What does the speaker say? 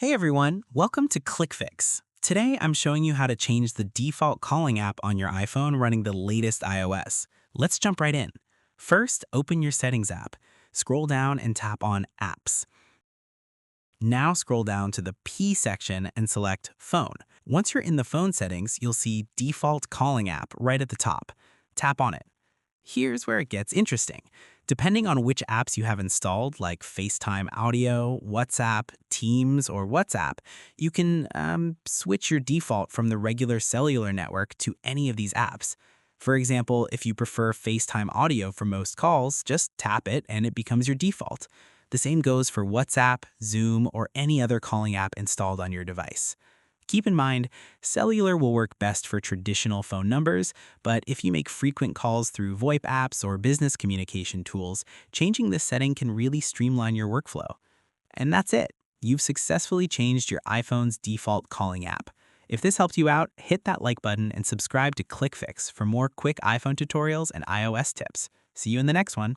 Hey everyone, welcome to ClickFix. Today I'm showing you how to change the default calling app on your iPhone running the latest iOS. Let's jump right in. First, open your Settings app. Scroll down and tap on Apps. Now scroll down to the P section and select Phone. Once you're in the phone settings, you'll see Default Calling App right at the top. Tap on it. Here's where it gets interesting. Depending on which apps you have installed, like FaceTime Audio, WhatsApp, Teams, or WhatsApp, you can switch your default from the regular cellular network to any of these apps. For example, if you prefer FaceTime Audio for most calls, just tap it and it becomes your default. The same goes for WhatsApp, Zoom, or any other calling app installed on your device. Keep in mind, cellular will work best for traditional phone numbers, but if you make frequent calls through VoIP apps or business communication tools, changing this setting can really streamline your workflow. And that's it. You've successfully changed your iPhone's default calling app. If this helped you out, hit that like button and subscribe to ClickFix for more quick iPhone tutorials and iOS tips. See you in the next one.